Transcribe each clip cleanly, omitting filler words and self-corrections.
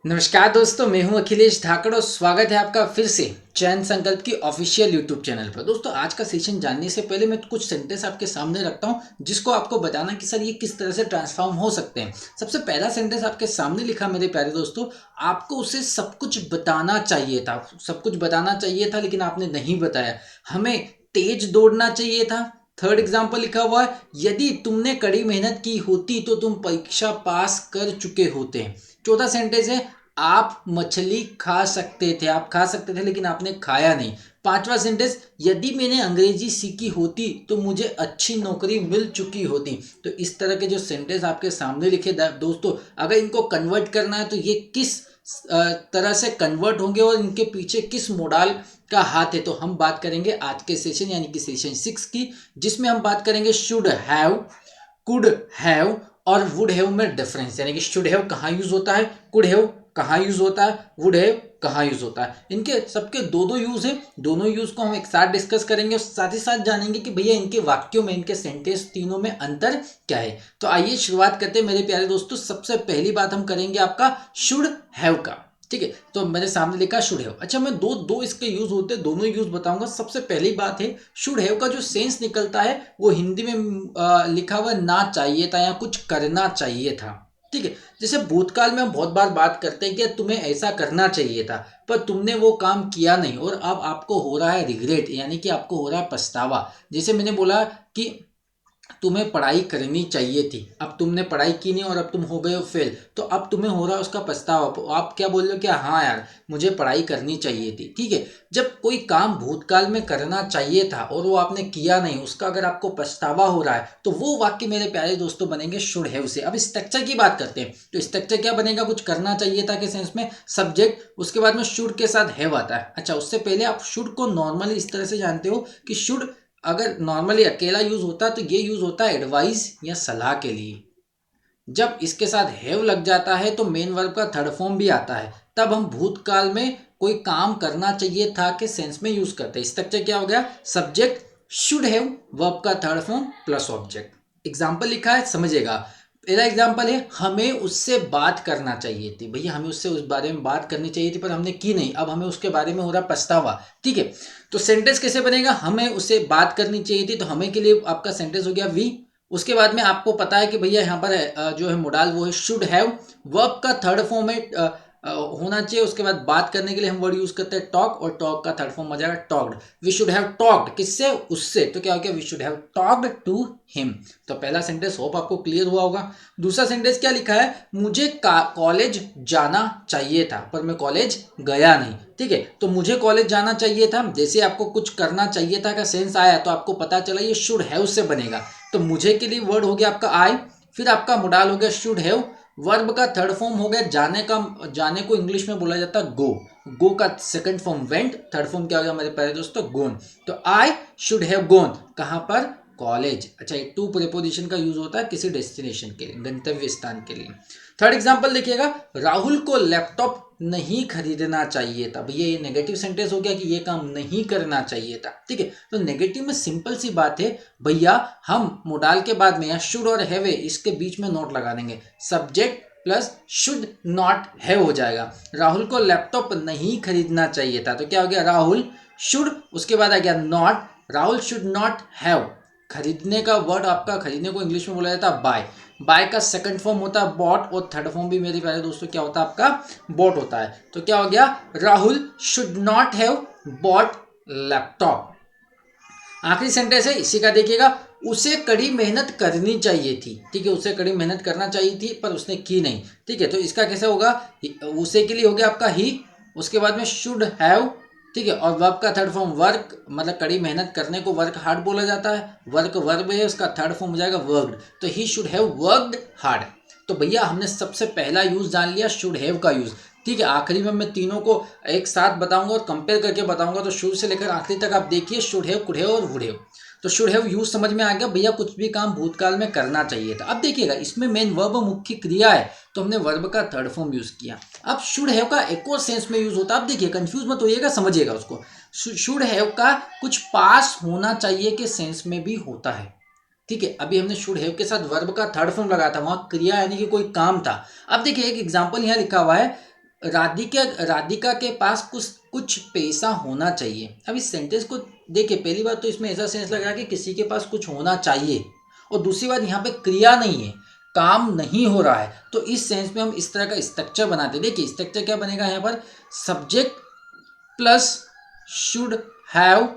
नमस्कार दोस्तों, मैं हूं अखिलेश धाकड़ और स्वागत है आपका फिर से चयन संकल्प की ऑफिशियल यूट्यूब चैनल पर। दोस्तों, आज का सेशन जानने से पहले मैं कुछ सेंटेंस आपके सामने रखता हूं जिसको आपको बताना कि सर ये किस तरह से ट्रांसफॉर्म हो सकते हैं। सबसे पहला सेंटेंस आपके सामने लिखा मेरे प्यारे दोस्तों, आपको उसे सब कुछ बताना चाहिए था। सब कुछ बताना चाहिए था लेकिन आपने नहीं बताया। हमें तेज दौड़ना चाहिए था। थर्ड एग्जाम्पल लिखा हुआ है, यदि तुमने कड़ी मेहनत की होती तो तुम परीक्षा पास कर चुके होते। चौथा सेंटेंस है, आप मछली खा सकते थे। आप खा सकते थे लेकिन आपने खाया नहीं। पांचवा सेंटेंस, यदि मैंने अंग्रेजी सीखी होती तो मुझे अच्छी नौकरी मिल चुकी होती। तो इस तरह के जो सेंटेंस आपके सामने लिखे दोस्तों, अगर इनको कन्वर्ट करना है तो ये किस तरह से कन्वर्ट होंगे और इनके पीछे किस मोडाल का हाथ है, तो हम बात करेंगे आज के सेशन यानी कि सेशन 6 की, जिसमें हम बात करेंगे शुड हैव, कुड हैव और वुड हैव में डिफरेंस। यानी कि शुड हैव कहाँ यूज होता है, कुड हैव कहाँ यूज होता है, वुड हैव कहाँ यूज होता है। इनके सबके दो दो यूज है। दोनों यूज को हम एक साथ डिस्कस करेंगे और साथ ही साथ जानेंगे कि भैया इनके वाक्यों में, इनके सेंटेंस तीनों में अंतर क्या है। तो आइए शुरुआत करते हैं मेरे प्यारे दोस्तों। सबसे पहली बात हम करेंगे आपका शुड हैव का। ठीक है, तो मेरे सामने लिखा शुड हैव। अच्छा, मैं दो दो इसके यूज होते हैं, दोनों यूज बताऊंगा। सबसे पहली बात है, शुड हैव का जो सेंस निकलता है वो हिंदी में लिखा हुआ ना चाहिए था या कुछ करना चाहिए था। ठीक है, जैसे भूतकाल में हम बहुत बार बात करते हैं कि तुम्हें ऐसा करना चाहिए था पर तुमने वो काम किया नहीं और अब आपको हो रहा है रिग्रेट, यानी कि आपको हो रहा है पछतावा। जैसे मैंने बोला कि तुम्हें पढ़ाई करनी चाहिए थी, अब तुमने पढ़ाई की नहीं और अब तुम हो गए हो फेल, तो अब तुम्हें हो रहा है उसका पछतावा। आप क्या बोल रहे हो, क्या हाँ यार मुझे पढ़ाई करनी चाहिए थी। ठीक है, जब कोई काम भूतकाल में करना चाहिए था और वो आपने किया नहीं, उसका अगर आपको पछतावा हो रहा है तो वो वाक्य मेरे प्यारे दोस्तों बनेंगे शुड हैव से। अब स्ट्रक्चर की बात करते हैं, तो स्ट्रक्चर क्या बनेगा, कुछ करना चाहिए था के सेंस में सब्जेक्ट, उसके बाद में शुड के साथ हैव आता है। अच्छा, उससे पहले आप शुड को नॉर्मली इस तरह से जानते हो कि शुड अगर नॉर्मली अकेला यूज होता है तो ये यूज होता है एडवाइस या सलाह के लिए। जब इसके साथ हैव लग जाता है तो मेन वर्ब का थर्ड फॉर्म भी आता है, तब हम भूतकाल में कोई काम करना चाहिए था के सेंस में यूज करते हैं। स्ट्रक्चर क्या हो गया, सब्जेक्ट शुड हैव, वर्ब का third form plus object. Example लिखा है, समझिएगा। पहला एग्जाम्पल है, हमें उससे बात करना चाहिए थी। भैया हमें उससे उस बारे में बात करनी चाहिए थी पर हमने की नहीं, अब हमें उसके बारे में हो रहा पछतावा। ठीक है, तो सेंटेंस कैसे बनेगा, हमें उससे बात करनी चाहिए थी, तो हमें के लिए आपका सेंटेंस हो गया वी। उसके बाद में आपको पता है कि भैया यहाँ पर जो है मोडाल वो है शुड हैव, वर्ब का थर्ड फॉर्म है होना चाहिए। उसके बाद बात करने के लिए हम वर्ड यूज करते हैं टॉक, और टॉक का थर्ड फॉर्म हो जाएगा talked. We should have talked, किससे, उससे, तो क्या हो गया, we should have talked to him. तो पहला सेंटेंस होप आपको क्लियर हुआ होगा। दूसरा सेंटेंस क्या लिखा है, मुझे कॉलेज जाना चाहिए था पर मैं कॉलेज गया नहीं। ठीक है, तो मुझे कॉलेज जाना चाहिए था, जैसे आपको कुछ करना चाहिए था का सेंस आया तो आपको पता चला ये शुड हैव से बनेगा। तो मुझे के लिए वर्ड हो गया आपका आई, फिर आपका मोडाल हो गया शुड हैव, वर्ब का थर्ड फॉर्म हो गया जाने का। जाने को इंग्लिश में बोला जाता है गो, गो का second form went, third form क्या हो गया हमारे प्यारे दोस्तों, गोन। तो आई शुड हैव गोन कहां पर, कॉलेज। अच्छा, एक टू प्रेपोजिशन का यूज होता है किसी डेस्टिनेशन के लिए, गंतव्य स्थान के लिए। थर्ड एग्जांपल देखिएगा, राहुल को लैपटॉप नहीं खरीदना चाहिए था। भैया ये नेगेटिव सेंटेंस हो गया कि ये काम नहीं करना चाहिए था। ठीक है, तो नेगेटिव में सिंपल सी बात है भैया, हम मोडाल के बाद में या शुड और हैव इसके बीच में नोट लगा देंगे, subject plus should not have हो जाएगा। राहुल को लैपटॉप नहीं खरीदना चाहिए था, तो क्या हो गया, राहुल शुड, उसके बाद आ गया not, Rahul should not have. खरीदने का वर्ड आपका, खरीदने को इंग्लिश में बोला जाता है बाय, बाय का सेकंड फॉर्म होता है बॉट, और थर्ड फॉर्म भी मेरे प्यारे दोस्तों क्या होता है आपका, बॉट होता है। तो क्या हो गया, Rahul should not have bought laptop. आखिरी सेंटेंस है इसी का, देखिएगा, उसे कड़ी मेहनत करनी चाहिए थी। ठीक है, उसे कड़ी मेहनत करना चाहिए थी पर उसने की नहीं। ठीक है, तो इसका कैसे होगा, उसे के लिए हो गया आपका ही, उसके बाद में शुड हैव। ठीक है, और वर्ब का थर्ड फॉर्म वर्क, मतलब कड़ी मेहनत करने को वर्क हार्ड बोला जाता है, वर्क वर्ब है, उसका थर्ड फॉर्म हो जाएगा वर्कड, तो he should have worked hard. तो भैया हमने सबसे पहला यूज जान लिया शुड हैव का यूज। ठीक है, आखिरी में मैं तीनों को एक साथ बताऊंगा और कंपेयर करके बताऊंगा, तो शुरू से लेकर आखिरी तक आप देखिए, शुड हैव, कुड हैव और वुड हैव। तो शुड हैव यूज समझ में आ गया, भैया कुछ भी काम भूतकाल में करना चाहिए था। अब देखिएगा, इसमें मेन वर्ब मुख्य क्रिया है तो हमने वर्ब का थर्ड फॉर्म यूज किया। अब शुड हैव का एक और सेंस में यूज होता है। अब देखिए, कंफ्यूज मत होइएगा, समझिएगा उसको। शुड हैव का कुछ पास होना चाहिए के सेंस में भी होता है। ठीक है, अभी हमने शुड हैव के साथ वर्ब का थर्ड फॉर्म लगाया था, वहां क्रिया यानी कि कोई काम था। अब देखिए, एक एग्जांपल यहाँ लिखा हुआ है, राधिका के पास कुछ कुछ पैसा होना चाहिए। अब इस सेंटेंस को देखिए, पहली बात तो इसमें ऐसा सेंस लग रहा है कि किसी के पास कुछ होना चाहिए, और दूसरी बात यहाँ पे क्रिया नहीं है, काम नहीं हो रहा है। तो इस सेंस में हम इस तरह का स्ट्रक्चर बनाते हैं। देखिए स्ट्रक्चर क्या बनेगा यहाँ पर, सब्जेक्ट प्लस शुड हैव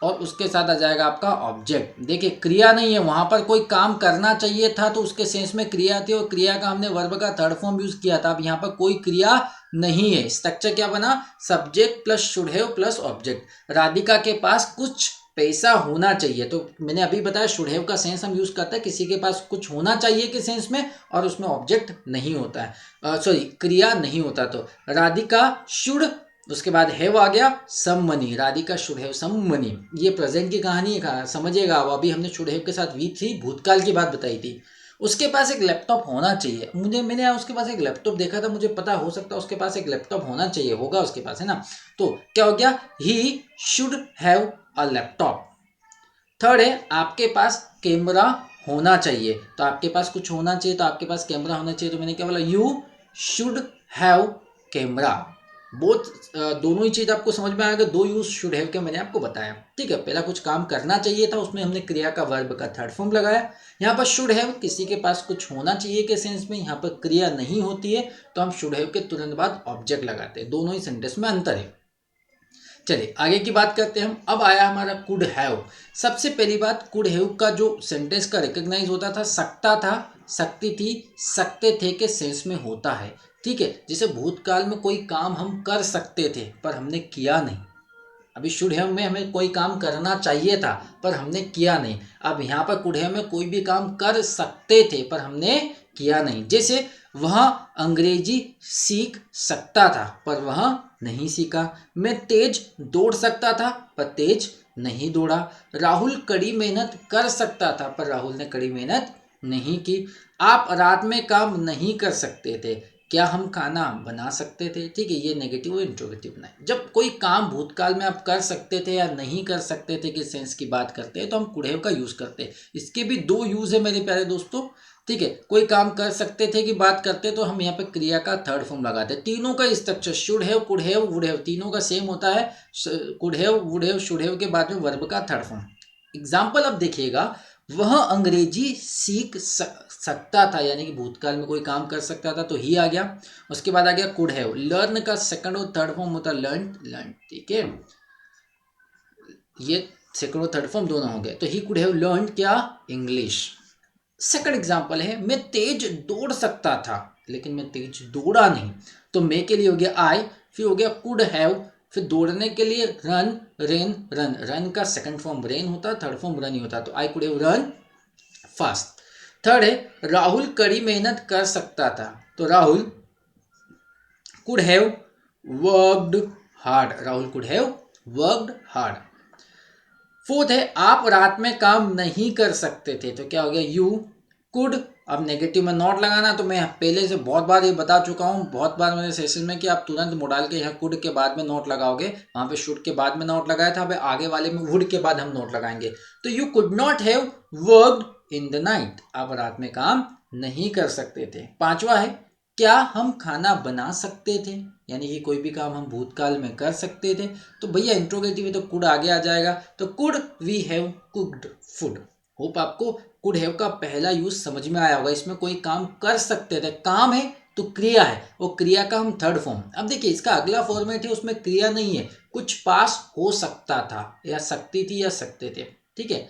और उसके साथ आ जाएगा आपका ऑब्जेक्ट। देखिए क्रिया नहीं है, वहां पर कोई काम करना चाहिए था तो उसके सेंस में क्रिया थी, और क्रिया का हमने वर्ब का थर्ड फॉर्म यूज किया था। अब यहाँ पर कोई क्रिया नहीं है। स्ट्रक्चर क्या बना, subject plus should have plus object. Radhika के पास कुछ पैसा होना चाहिए, तो मैंने अभी बताया शुड हैव का सेंस हम यूज करते हैं किसी के पास कुछ होना चाहिए के सेंस में, और उसमें ऑब्जेक्ट नहीं होता है, सॉरी क्रिया नहीं होता। तो राधिका शुड, उसके बाद हैव आ गया some money, Radhika should have some money. ये प्रेजेंट की कहानी है, समझिएगा। अब अभी हमने शुड हैव के साथ वी थी, भूतकाल की बात बताई थी। उसके पास एक लैपटॉप होना चाहिए। मैंने उसके पास एक लैपटॉप देखा था, मुझे पता हो सकता है उसके पास एक लैपटॉप होना चाहिए, होगा उसके पास, है ना। तो क्या हो गया, he should have a laptop. Third है आपके पास कैमरा होना चाहिए, तो आपके पास कुछ होना चाहिए, तो आपके पास कैमरा होना चाहिए। तो मैंने क्या बोला, you should have camera. Both दोनों ही चीज आपको समझ में आएगा, दो यूज शुड हैव के मैंने आपको बताया। ठीक है, पहला कुछ काम करना चाहिए था, उसमें हमने क्रिया का वर्ब का थर्ड फॉर्म लगाया। यहाँ पर शुड हैव किसी के पास कुछ होना चाहिए के सेंस में, यहाँ पर क्रिया नहीं होती है, तो हम शुड हैव के तुरंत बाद ऑब्जेक्ट लगाते हैं। दोनों ही सेंटेंस में अंतर है। चलिए आगे की बात करते हैं हम। अब आया हमारा कुड हैव। सबसे पहली बात, कुड हैव का जो सेंटेंस का रिकॉग्नाइज होता था, सकता था, सकती थी, सकते थे के सेंस में होता है। ठीक है, जैसे भूतकाल में कोई काम हम कर सकते थे पर हमने किया नहीं। अभी शुड हैव में हमें कोई काम करना चाहिए था पर हमने किया नहीं। अब यहाँ पर कुड हैव में कोई भी काम कर सकते थे पर हमने किया नहीं। जैसे वह अंग्रेजी सीख सकता था पर वह नहीं सीखा। मैं तेज दौड़ सकता था पर तेज नहीं दौड़ा। राहुल कड़ी मेहनत कर सकता था पर राहुल ने कड़ी मेहनत नहीं की। आप रात में काम नहीं कर सकते थे, क्या हम खाना बना सकते थे। ठीक है, ये नेगेटिव और इंट्रोगेटिव बनाए। जब कोई काम भूतकाल में आप कर सकते थे या नहीं कर सकते थे कि सेंस की बात करते हैं, तो हम कुड हैव का यूज करते हैं। इसके भी दो यूज है मेरे प्यारे दोस्तों। ठीक है, कोई काम कर सकते थे की बात करते तो हम यहाँ पे क्रिया का थर्ड फॉर्म लगाते हैं। तीनों का structure should have, could have, would have, तीनों का सेम होता है। Could have, would have, should have के बाद में वर्ब का थर्ड फॉर्म। एग्जाम्पल अब देखिएगा, वह अंग्रेजी सीख सकता था, यानी कि भूतकाल में कोई काम कर सकता था, तो ही आ गया। उसके बाद आ गया कुड हैव। लर्न का सेकंड और थर्ड फॉर्म होता है लर्न, लर्न। ठीक है, ये सेकंड और थर्ड फॉर्म दोनों हो गए। तो ही कुड हैव लर्न क्या, इंग्लिश। सेकंड एग्जांपल है, मैं तेज दौड़ सकता था लेकिन मैं तेज दौड़ा नहीं। तो मैं के लिए हो गया आई, फिर हो गया कुड हैव, फिर दौड़ने के लिए रन, रेन, रन। रन का सेकंड फॉर्म रेन होता है, थर्ड फॉर्म रन ही होता है, तो I could have run fast. Third है, राहुल कड़ी मेहनत कर सकता था, तो Rahul could have worked hard. Rahul could have worked hard. Fourth है, आप रात में काम नहीं कर सकते थे, तो क्या हो गया, यू कुड। अब नेगेटिव में नॉट लगाना, तो मैं पहले से बहुत बार ये बता चुका हूँ, बहुत बार मेरे सेशन में, कि आप तुरंत मोडाल के यहाँ कुड के बाद में नोट लगाओगे, वहां पे शुड के बाद में नोट लगाया था, अब आगे वाले में वुड के बाद हम नोट लगाएंगे। तो you could not have worked in the night, आप रात में काम नहीं कर सकते थे। पांचवा है, क्या हम खाना बना सकते थे, यानी कि कोई भी काम हम भूतकाल में कर सकते थे। तो भैया इंट्रोगेटिव है तो कुड आगे आ जाएगा, तो could we have cooked food. Hope आपको कुड हैव का पहला यूज समझ में आया होगा। इसमें कोई काम कर सकते थे, काम है तो क्रिया है, वो क्रिया का हम थर्ड फॉर्म। अब देखिए इसका अगला फॉर्मेट है, उसमें क्रिया नहीं है, कुछ पास हो सकता था या सकती थी या सकते थे। ठीक है,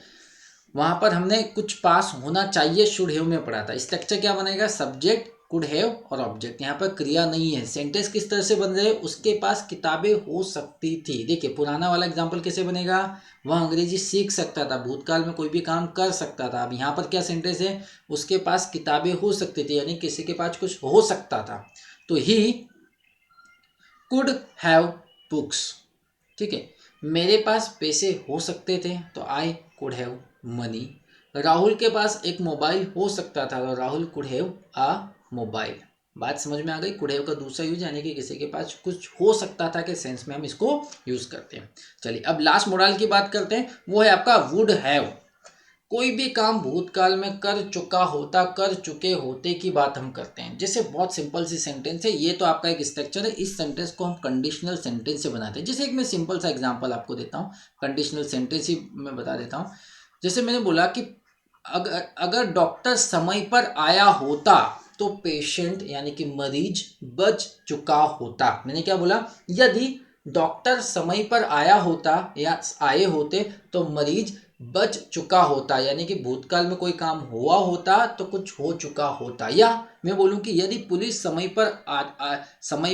वहां पर हमने कुछ पास होना चाहिए शुड हैव में पढ़ा था। स्ट्रक्चर क्या बनेगा, सब्जेक्ट कुड हैव और ऑब्जेक्ट। यहाँ पर क्रिया नहीं है। सेंटेंस किस तरह से बन रहे, उसके पास किताबें हो सकती थी। देखिए पुराना वाला एग्जांपल कैसे बनेगा, वह अंग्रेजी सीख सकता था, भूतकाल में कोई भी काम कर सकता था। अब यहाँ पर क्या सेंटेंस है, उसके पास किताबें हो सकती थी, यानी किसी के पास कुछ हो सकता था, तो ही कुड हैव बुक्स। ठीक है, मेरे पास पैसे हो सकते थे, तो I could have money. Rahul के पास एक मोबाइल हो सकता था, तो Rahul could have a mobile. बात समझ में आ गई। कुड हैव का दूसरा यूज, यानी कि किसी के पास कुछ हो सकता था के सेंस में हम इसको यूज करते हैं। चलिए अब लास्ट मॉडल की बात करते हैं, वो है आपका वुड हैव। कोई भी काम भूतकाल में कर चुका होता, कर चुके होते की बात हम करते हैं। जैसे बहुत सिंपल सी सेंटेंस है, ये तो आपका एक स्ट्रक्चर है। इस सेंटेंस को हम कंडीशनल सेंटेंस से बनाते हैं। जैसे एक मैं सिंपल सा एग्जांपल आपको देता हूँ, कंडीशनल सेंटेंस ही मैं बता देता हूँ। जैसे मैंने बोला कि अगर अगर डॉक्टर समय पर आया होता तो पेशेंट यानी कि मरीज बच चुका होता। मैंने क्या बोला? यदि डॉक्टर समय पर आया होता या आए होते तो मरीज बच चुका होता, यानी कि भूतकाल में कोई काम हुआ होता तो कुछ हो चुका होता। या मैं बोलूं कि यदि पुलिस समय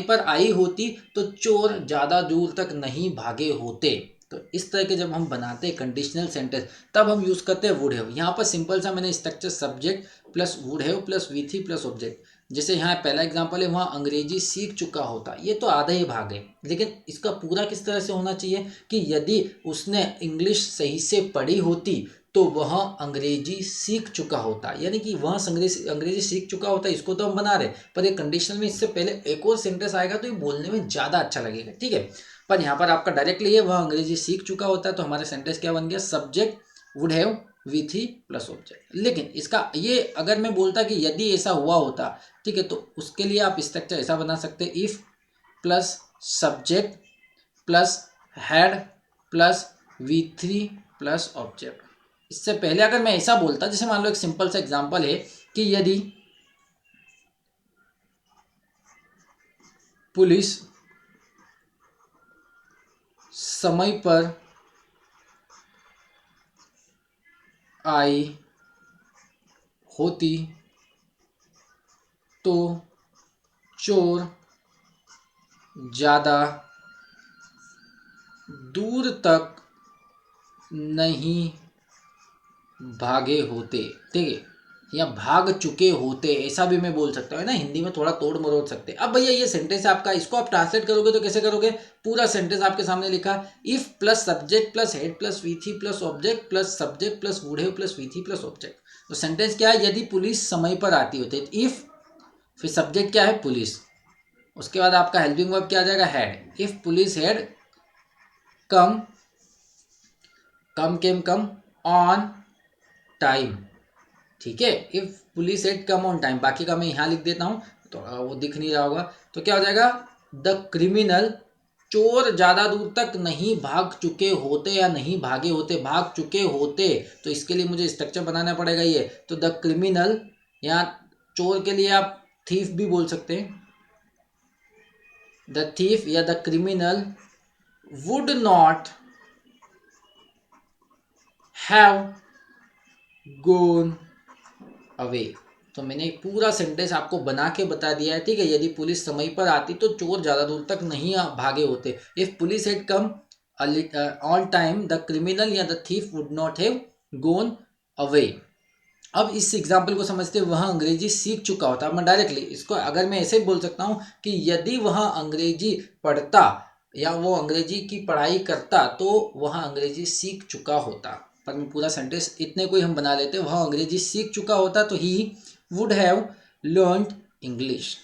पर आई होती तो चोर ज्यादा दूर तक नहीं भागे होते। तो इस तरह के जब हम बनाते हैं कंडीशनल सेंटेंस, तब हम यूज करते हैं वुड हैव। यहाँ पर सिंपल सा मैंने structure subject plus would have plus we three plus object. जैसे यहाँ पहला एग्जांपल है, वहाँ अंग्रेजी सीख चुका होता, ये तो आधा ही भाग है। लेकिन इसका पूरा किस तरह से होना चाहिए कि यदि उसने इंग्लिश सही से पढ़ी होती तो वह अंग्रेजी सीख चुका होता, यानी कि वह अंग्रेजी सीख चुका होता। इसको तो हम बना रहे, पर ये कंडीशनल में इससे पहले एक और सेंटेंस आएगा तो ये बोलने में ज़्यादा अच्छा लगेगा, ठीक है। पर यहाँ पर आपका डायरेक्टली है, वह अंग्रेजी सीख चुका होता है, तो हमारा सेंटेंस क्या बन गया? Subject would have we three plus object. लेकिन इसका ये अगर मैं बोलता कि यदि ऐसा हुआ होता, ठीक है, तो उसके लिए आप स्ट्रक्चर ऐसा बना सकते हैं, if plus subject plus had plus we three plus object. इससे पहले अगर मैं ऐसा बोलता, जैसे मान लो एक सिंपल सा एग्जांपल है कि यदि पुलिस समय पर आई होती तो चोर ज़्यादा दूर तक नहीं भागे होते, ठीक है, या भाग चुके होते, ऐसा भी मैं बोल सकता हूँ ना, हिंदी में थोड़ा तोड़ मरोड़ सकते। अब भैया ये सेंटेंस आपका, इसको आप ट्रांसलेट करोगे तो कैसे करोगे? पूरा सेंटेंस आपके सामने लिखा, if plus subject plus head plus we three plus object plus subject plus would have plus we three plus object. तो सेंटेंस क्या है? यदि पुलिस समय पर आती होती, इफ फिर सब्जेक्ट क्या है? पुलिस। उसके बाद आपका हेल्पिंग वर्ब क्या आ जाएगा? Had. If police had come come on time, ठीक है। If police had come on time, बाकी का मैं यहाँ लिख देता हूँ तो वो दिख नहीं रहा होगा, तो क्या हो जाएगा? द क्रिमिनल, चोर ज्यादा दूर तक नहीं भाग चुके होते या नहीं भागे होते, भाग चुके होते। तो इसके लिए मुझे स्ट्रक्चर बनाना पड़ेगा ये। तो द क्रिमिनल, यहाँ चोर के लिए आप थीफ भी बोल सकते हैं, द थीफ या the criminal would not have gone away. तो मैंने एक पूरा सेंटेंस आपको बना के बता दिया है, ठीक है। यदि पुलिस समय पर आती तो चोर ज्यादा दूर तक नहीं भागे होते। If police had come on time the criminal या the thief would not have gone away. अब इस एग्जाम्पल को समझते वह अंग्रेजी सीख चुका होता। मैं डायरेक्टली इसको अगर मैं ऐसे बोल सकता हूँ कि यदि वह अंग्रेजी पढ़ता या वो अंग्रेजी की पढ़ाई करता तो वह अंग्रेजी सीख चुका होता। पर मैं पूरा सेंटेंस इतने को ही हम बना लेते, वह अंग्रेजी सीख चुका होता तो ही वुड हैव लर्नड इंग्लिश।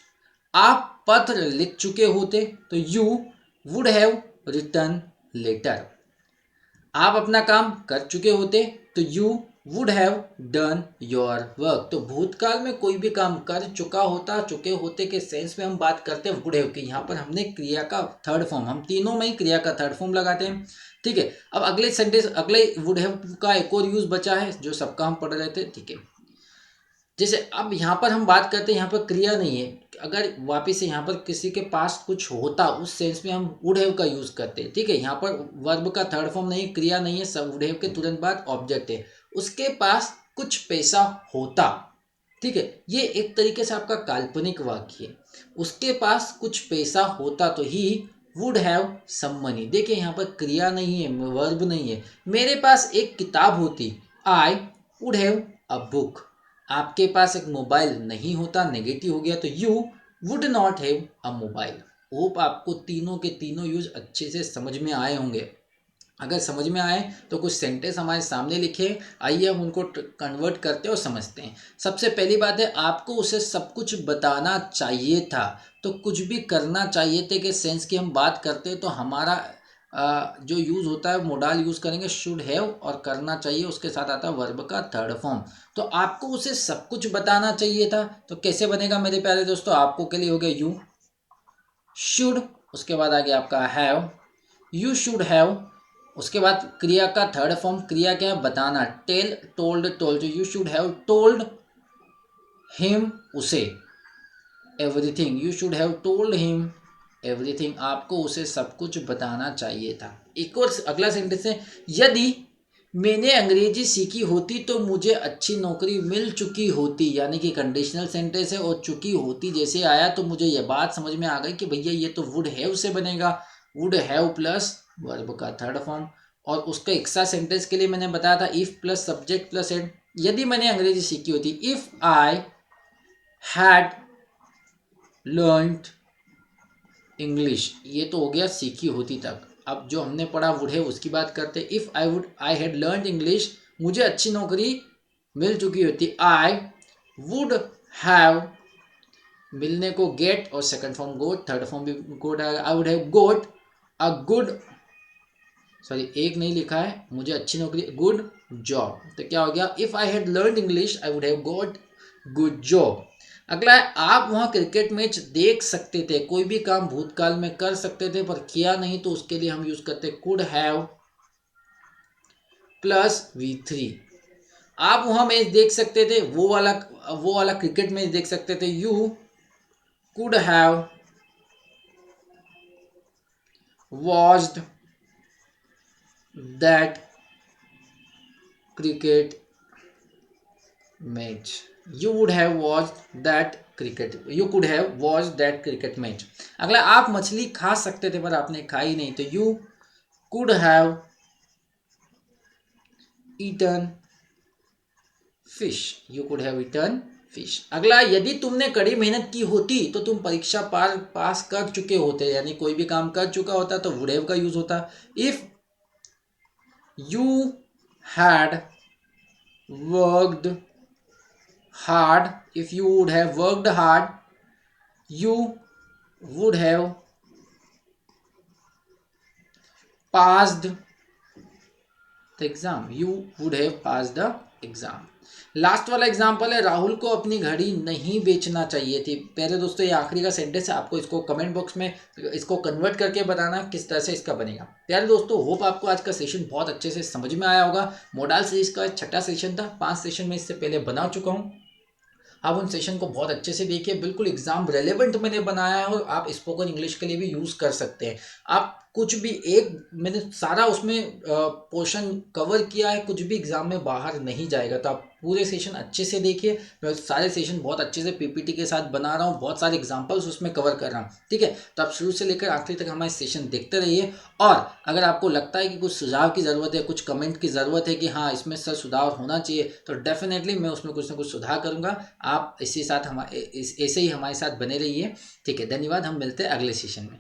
आप पत्र लिख चुके होते तो you would have written letter. आप अपना काम कर चुके होते तो you would have done your work. तो भूतकाल में कोई भी काम कर चुका होता, चुके होते के सेंस में हम बात करते हैं वुड हैव की। यहाँ पर हमने क्रिया का थर्ड फॉर्म, हम तीनों में ही क्रिया का थर्ड फॉर्म लगाते हैं, ठीक है। अब अगले सेंटेंस, अगले वुड हैव का एक और यूज बचा है जो सबका हम पढ़ रहे थे, ठीक है। जैसे अब यहाँ पर हम बात करते हैं, यहाँ पर क्रिया नहीं है। अगर वापिस से यहाँ पर किसी के पास कुछ होता, उस सेंस में हम वुड हैव का यूज करते हैं, ठीक है। यहाँ पर वर्ब का थर्ड फॉर्म नहीं, क्रिया नहीं है, सब वुड हैव के तुरंत बाद ऑब्जेक्ट है। उसके पास कुछ पैसा होता, ठीक है, ये एक तरीके से आपका काल्पनिक वाक्य है। उसके पास कुछ पैसा होता तो ही वुड हैव सम मनी। देखिए यहाँ पर क्रिया नहीं है, वर्ब नहीं है। मेरे पास एक किताब होती, I would have a book. आपके पास एक मोबाइल नहीं होता, नेगेटिव हो गया, तो you would not have a mobile. Hope आपको तीनों के तीनों यूज अच्छे से समझ में आए होंगे। अगर समझ में आए तो कुछ सेंटेंस हमारे सामने लिखे, आइए हम उनको कन्वर्ट करते हैं और समझते हैं। सबसे पहली बात है, आपको उसे सब कुछ बताना चाहिए था, तो कुछ भी करना चाहिए थे के सेंस की हम बात करते हैं तो हमारा जो यूज़ होता है मोडाल यूज़ करेंगे शुड हैव और करना चाहिए, उसके साथ आता है वर्ब का थर्ड फॉर्म। तो आपको उसे सब कुछ बताना चाहिए था, तो कैसे बनेगा मेरे प्यारे दोस्तों? आपको के लिए हो गया यू शुड, उसके बाद आ गया आपका हैव, यू शुड हैव, उसके बाद क्रिया का थर्ड फॉर्म, क्रिया क्या है? बताना, tell, told, told, you should have told him, उसे, everything, you should have told him everything, आपको उसे सब कुछ बताना चाहिए था। एक और अगला सेंटेंस है, यदि मैंने अंग्रेजी सीखी होती तो मुझे अच्छी नौकरी मिल चुकी होती, यानी कि कंडीशनल सेंटेंस है और चुकी होती जैसे आया तो मुझे यह बात समझ में आ गई कि भैया ये तो वुड हैव से बनेगा, वुड हैव प्लस वर्ब का थर्ड फॉर्म। और उसका एक्स्ट्रा सेंटेंस के लिए मैंने बताया था if plus subject plus had, यदि मैंने अंग्रेजी सीखी होती, if I had learned English, ये तो हो गया सीखी होती तक। अब जो हमने पढ़ा वुड हैव उसकी बात करते, if I had learned English, मुझे अच्छी नौकरी मिल चुकी होती, आई वुड हैव, मिलने को गेट और सेकंड फॉर्म गोट, थर्ड फॉर्म भी गोट आएगा, I would have got a good, sorry एक नहीं लिखा है, मुझे अच्छी नौकरी गुड जॉब, तो क्या हो गया, if I had learned English I would have got good job. अगला है, आप वहाँ क्रिकेट मैच देख सकते थे, कोई भी काम भूतकाल में कर सकते थे पर किया नहीं, तो उसके लिए हम यूज करते कुड हैव प्लस V3। आप वहाँ मैच देख सकते थे, वो वाला क्रिकेट मैच देख सकते थे, you could have watched that cricket match, you would have watch that cricket, you could have watch that cricket match. अगला, आप मछली खा सकते थे पर आपने खाई नहीं, तो you could have eaten fish, you could have eaten fish. अगला, यदि तुमने कड़ी मेहनत की होती तो तुम परीक्षा पास कर चुके होते, यानी कोई भी काम कर चुका होता तो वुड हैव का यूज होता, if you had worked hard, if you would have worked hard, you would have passed the exam, you would have passed the exam। Last वाला एग्जाम्पल है, राहुल को अपनी घड़ी नहीं बेचना चाहिए थी। पहले दोस्तों ये आखिरी का सेंटेंस है, आपको इसको कमेंट बॉक्स में इसको कन्वर्ट करके बताना किस तरह से इसका बनेगा। प्यारे दोस्तों, होप आपको आज का सेशन बहुत अच्छे से समझ में आया होगा। मॉडल सीरीज का छठा सेशन था, 5 सेशन में इससे पहले बना चुका हूँ। आप उन सेशन को बहुत अच्छे से देखिए, बिल्कुल एग्जाम रेलेवेंट मैंने बनाया है और आप स्पोकन इंग्लिश के लिए भी यूज़ कर सकते हैं। आप कुछ भी एक, मैंने सारा उसमें पोर्शन कवर किया है, कुछ भी एग्जाम में बाहर नहीं जाएगा, तो आप पूरे सेशन अच्छे से देखिए। मैं सारे सेशन बहुत अच्छे से पीपीटी के साथ बना रहा हूँ, बहुत सारे एग्जाम्पल्स उसमें कवर कर रहा हूँ, ठीक है। तो आप शुरू से लेकर आखिरी तक हमारे सेशन देखते रहिए। और अगर आपको लगता है कि कुछ सुझाव की ज़रूरत है, कुछ कमेंट की ज़रूरत है कि हाँ इसमें सर सुधार होना चाहिए, तो डेफिनेटली मैं उसमें कुछ ना कुछ सुधार करूँगा। आप इसी साथ ऐसे ही हमारे साथ बने रहिए, ठीक है। धन्यवाद, हम मिलते हैं अगले सेशन में।